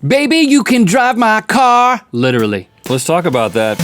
Baby, you can drive my car. Literally. Let's talk about that.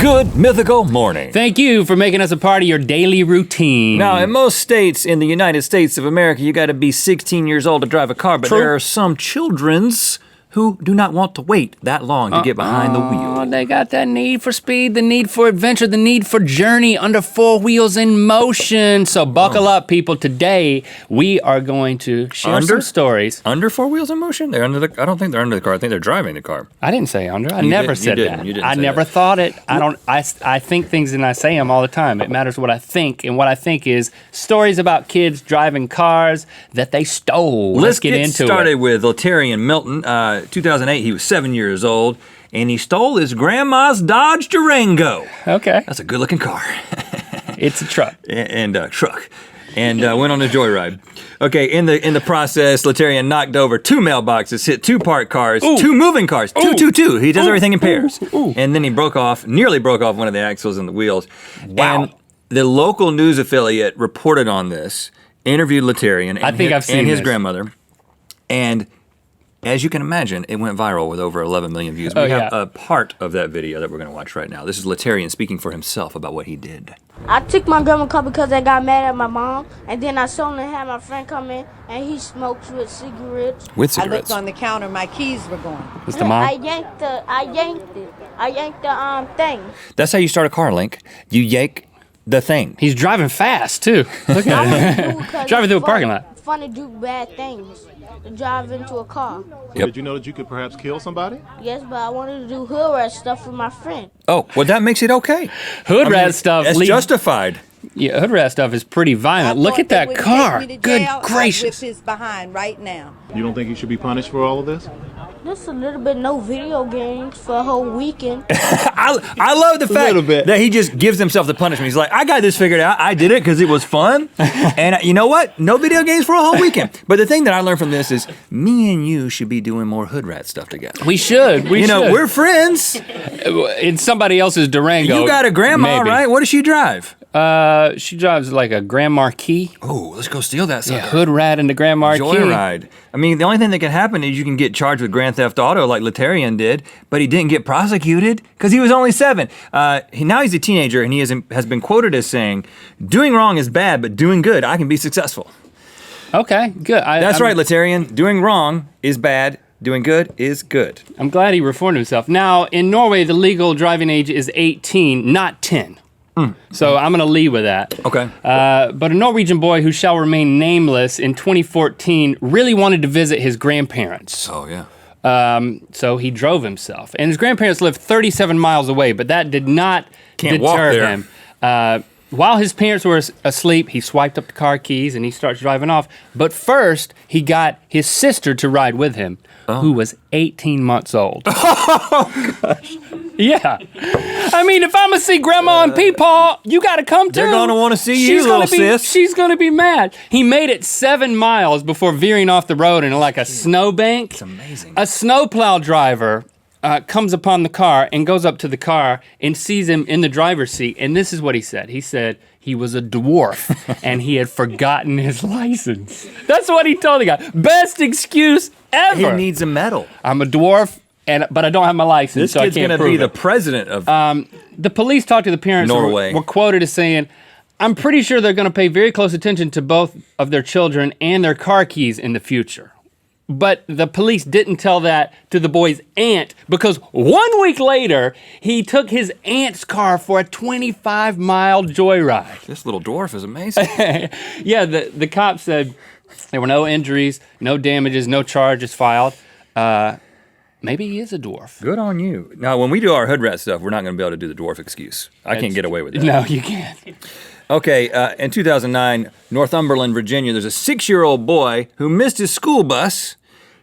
Good mythical morning. Thank you for making us a part of your daily routine. Now, in most states in the United States of America, you got to be 16 years old to drive a car, but True. there are some childrens who do not want to wait that long to get behind the wheel. They got that need for speed, the need for adventure, the need for journey under four wheels in motion. So buckle up, people. Today, we are going to share some stories. Under four wheels in motion? They're under the. I don't think they're under the car. I think they're driving the car. I didn't say under. I never said that. You didn't I say never that. thought it. I think things and I say them all the time. It matters what I think, and what I think is stories about kids driving cars that they stole. Let's get into started it. with Letarian Milton. 2008, he was 7 years old, and he stole his grandma's Dodge Durango. Okay. That's a good-looking car. It's a truck. and truck. And went on a joyride. Okay, in the process, Letarian knocked over 2 mailboxes, hit 2 parked cars, 2 moving cars, two. He does everything in pairs. And then he nearly broke off one of the axles and the wheels. Wow. And the local news affiliate reported on this, interviewed Letarian and his grandmother, and as you can imagine, it went viral with over 11 million views. We have a part of that video that we're going to watch right now. This is Letarian speaking for himself about what he did. I took my grandma's car because I got mad at my mom, and then I saw him and had my friend come in, and he smokes with cigarettes. I looked on the counter, my keys were gone. It's the mom? I yanked the thing. That's how you start a car, Link. You yank the thing. He's driving fast, too. Look at him. Driving through a parking lot. It's fun to do bad things. To drive into a car. Yep. Did you know that you could perhaps kill somebody? Yes, but I wanted to do hood rat stuff with my friend. Oh, well, that makes it okay. Hood rat stuff. That's justified. Yeah, hood rat stuff is pretty violent. Look at that car. Good gracious. I'd whip his behind right now. You don't think he should be punished for all of this? Just a little bit no video games for a whole weekend. I love the fact that he just gives himself the punishment. He's like, I got this figured out. I did it because it was fun. And you know what? No video games for a whole weekend. But the thing that I learned from this is me and you should be doing more hood rat stuff together. We should. You know, we're friends. In somebody else's Durango. You got a grandma, maybe. right? What does she drive? She drives like a Grand Marquis. Oh, let's go steal that sucker. Yeah, hood rat in the Grand Marquis. Joyride. I mean, the only thing that can happen is you can get charged with Grand Theft Auto like Letarian did, but he didn't get prosecuted because he was only 7. Now he's a teenager, and he has been quoted as saying, "Doing wrong is bad, but doing good, I can be successful." Okay, good. That's right, Letarian. Doing wrong is bad. Doing good is good. I'm glad he reformed himself. Now, in Norway, the legal driving age is 18, not 10. So I'm going to lead with that. Okay. But a Norwegian boy who shall remain nameless in 2014 really wanted to visit his grandparents. Oh, yeah. So he drove himself. And his grandparents lived 37 miles away, but that did not deter him. While his parents were asleep, he swiped up the car keys and he starts driving off. But first, he got his sister to ride with him, who was 18 months old. Oh, gosh. Yeah. I mean, if I'm going to see Grandma and Peepaw, you got to come too. They're going to want to see you, little sis. She's going to be mad. He made it 7 miles before veering off the road into like a snowbank. It's amazing. A snowplow driver comes upon the car and goes up to the car and sees him in the driver's seat. And this is what he said. He said he was a dwarf and he had forgotten his license. That's what he told the guy. Best excuse ever. He needs a medal. I'm a dwarf, but I don't have my license, so I can't prove it. This kid's going to be the president of the police talked to the parents. Norway. Were quoted as saying, I'm pretty sure they're going to pay very close attention to both of their children and their car keys in the future. But the police didn't tell that to the boy's aunt because 1 week later, he took his aunt's car for a 25-mile joyride. This little dwarf is amazing. Yeah, the cop said there were no injuries, no damages, no charges filed. Maybe he is a dwarf. Good on you. Now, when we do our hood rat stuff, we're not going to be able to do the dwarf excuse. I can't get away with that. No, you can't. Okay, in 2009, Northumberland, Virginia, there's a 6-year-old boy who missed his school bus.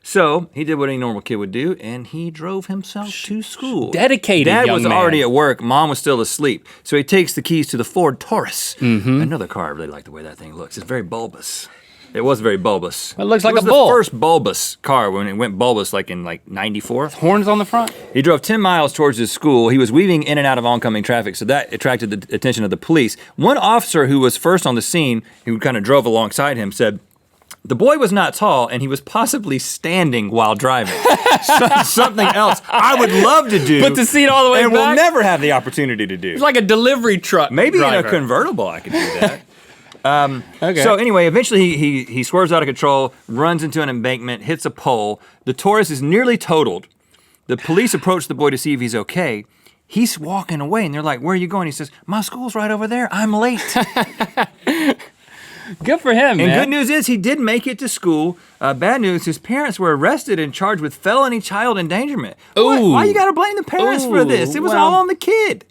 So he did what any normal kid would do, and he drove himself to school. Dedicated Dad young was man. already at work. Mom was still asleep. So he takes the keys to the Ford Taurus. Another car. I really like the way that thing looks. It's very bulbous. It was very bulbous. It looks like a bull. It bull. was the first bulbous car when it went bulbous, like in 94. Horns on the front. He drove 10 miles towards his school. He was weaving in and out of oncoming traffic, so that attracted the attention of the police. One officer who was first on the scene, who kind of drove alongside him, said, the boy was not tall, and he was possibly standing while driving. Something else I would love to do. Put the seat all the way and back? we'll never have the opportunity to do. It's like a delivery truck Maybe driver. in a convertible I could do that. Okay. So anyway, eventually he swerves out of control, runs into an embankment, hits a pole. The Taurus is nearly totaled. The police approach the boy to see if he's okay. He's walking away, and they're like, where are you going? He says, my school's right over there. I'm late. Good for him, man. And good news is he did make it to school. Bad news, his parents were arrested and charged with felony child endangerment. Ooh. Why you got to blame the parents for this? It was all on the kid.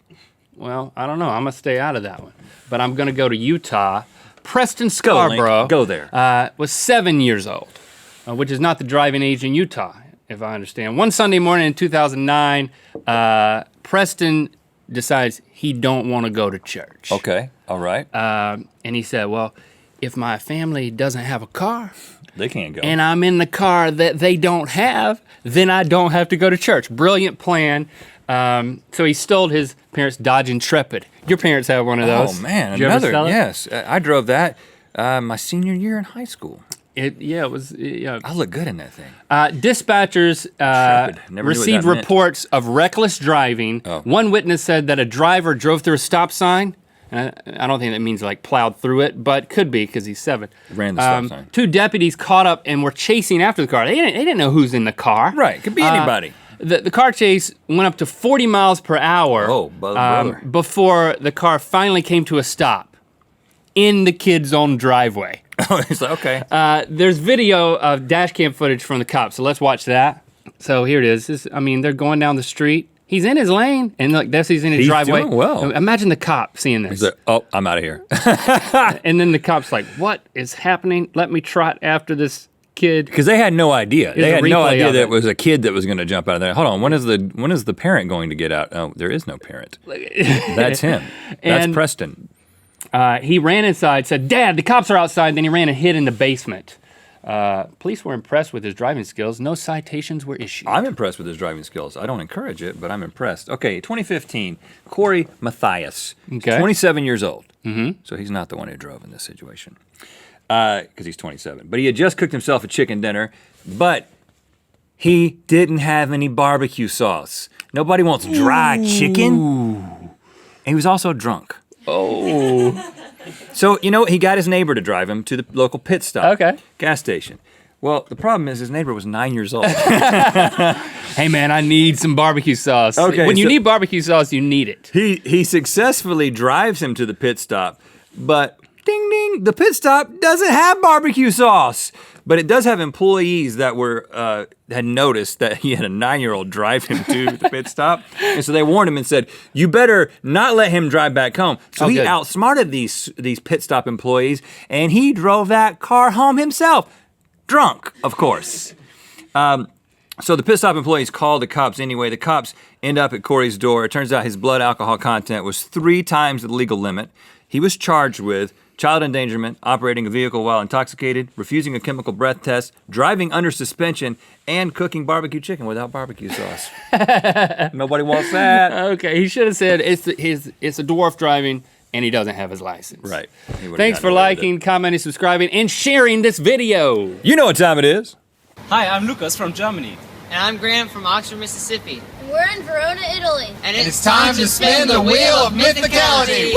Well, I don't know. I'm going to stay out of that one. But I'm going to go to Utah. Preston Scarborough Go there. Was 7 years old, which is not the driving age in Utah, if I understand. One Sunday morning in 2009, Preston decides he don't want to go to church. Okay, all right. And he said, well, if my family doesn't have a car, they can't go. and I'm in the car that they don't have, then I don't have to go to church. Brilliant plan. So he stole his parents' Dodge Intrepid. Your parents have one of those. Oh, man, Did you ever sell it? yes. I drove that my senior year in high school. It was. I look good in that thing. Dispatchers received reports of reckless driving. Oh. One witness said that a driver drove through a stop sign. I don't think that means like plowed through it, but could be because he's 7. Ran the stop sign. 2 deputies caught up and were chasing after the car. They didn't know who's in the car. Right, could be anybody. The car chase went up to 40 miles per hour brother. before the car finally came to a stop in the kid's own driveway. Oh, it's like, okay. There's video of dash cam footage from the cops, so let's watch that. So here it is. They're going down the street. He's in his lane, and look, he's in his driveway. Doing well. Imagine the cop seeing this. He's like, oh, I'm out of here. And then the cop's like, what is happening? Let me trot after this kid. Because they had no idea. Here's They a had no replay idea of that it. it was a kid that was going to jump out of there. Hold on, when is the parent going to get out? Oh, there is no parent. That's him. That's And- Preston. He ran inside, said, Dad, the cops are outside. Then he ran and hid in the basement. Police were impressed with his driving skills. No citations were issued. I'm impressed with his driving skills. I don't encourage it, but I'm impressed. Okay, 2015, Corey Mathias. Okay. 27 years old. Mm-hmm. So he's not the one who drove in this situation. Because he's 27. But he had just cooked himself a chicken dinner, but he didn't have any barbecue sauce. Nobody wants dry chicken. And he was also drunk. Oh. So, he got his neighbor to drive him to the local pit stop. Okay. Gas station. Well, the problem is his neighbor was 9 years old. Hey, man, I need some barbecue sauce. Okay, When you so- need barbecue sauce, you need it. He successfully drives him to the pit stop, but ding ding, the pit stop doesn't have barbecue sauce. But it does have employees that had noticed that he had a 9-year-old drive him to the pit stop. And so they warned him and said, you better not let him drive back home. So he good. outsmarted these pit stop employees, and he drove that car home himself. Drunk, of course. So the pit stop employees called the cops anyway. The cops end up at Corey's door. It turns out his blood alcohol content was 3 times the legal limit. He was charged with child endangerment, operating a vehicle while intoxicated, refusing a chemical breath test, driving under suspension, and cooking barbecue chicken without barbecue sauce. Nobody wants that. Okay, he should have said it's a dwarf driving, and he doesn't have his license. Right. Thanks for liking, commenting, subscribing, and sharing this video. You know what time it is. Hi, I'm Lucas from Germany. And I'm Graham from Oxford, Mississippi. And we're in Verona, Italy. And it's time to spin the wheel of mythicality.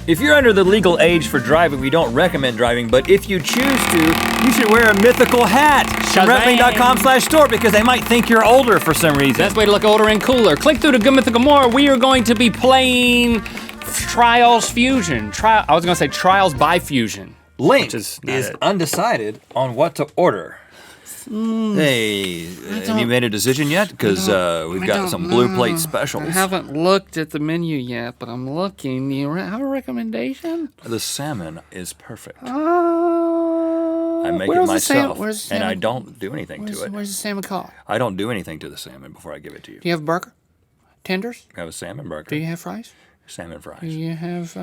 If you're under the legal age for driving, we don't recommend driving, but if you choose to, you should wear a mythical hat. Rhettling.com/store because they might think you're older for some reason. Best way to look older and cooler. Click through to Good Mythical More. We are going to be playing Trials Fusion. I was going to say Trials by Fusion. Link is undecided on what to order. Hey, have you made a decision yet? Because we've got some blue plate specials. I haven't looked at the menu yet, but I'm looking. You have a recommendation? The salmon is perfect. I make it myself, and I don't do anything to it. Where's the salmon caught? I don't do anything to the salmon before I give it to you. Do you have a burger? Tenders? I have a salmon burger. Do you have fries? Salmon fries. Do you have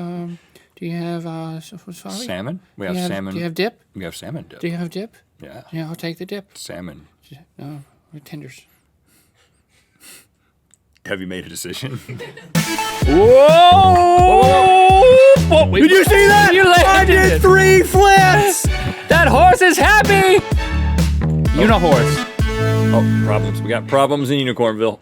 Do you have salmon? We have salmon. Do you have dip? We have salmon dip. Do you have dip? Yeah. Yeah, I'll take the dip. Salmon. No, tenders. Have you made a decision? Whoa! Did you see that? I did 3 flips! That horse is happy! Unihorse. Oh, problems. We got problems in Unicornville.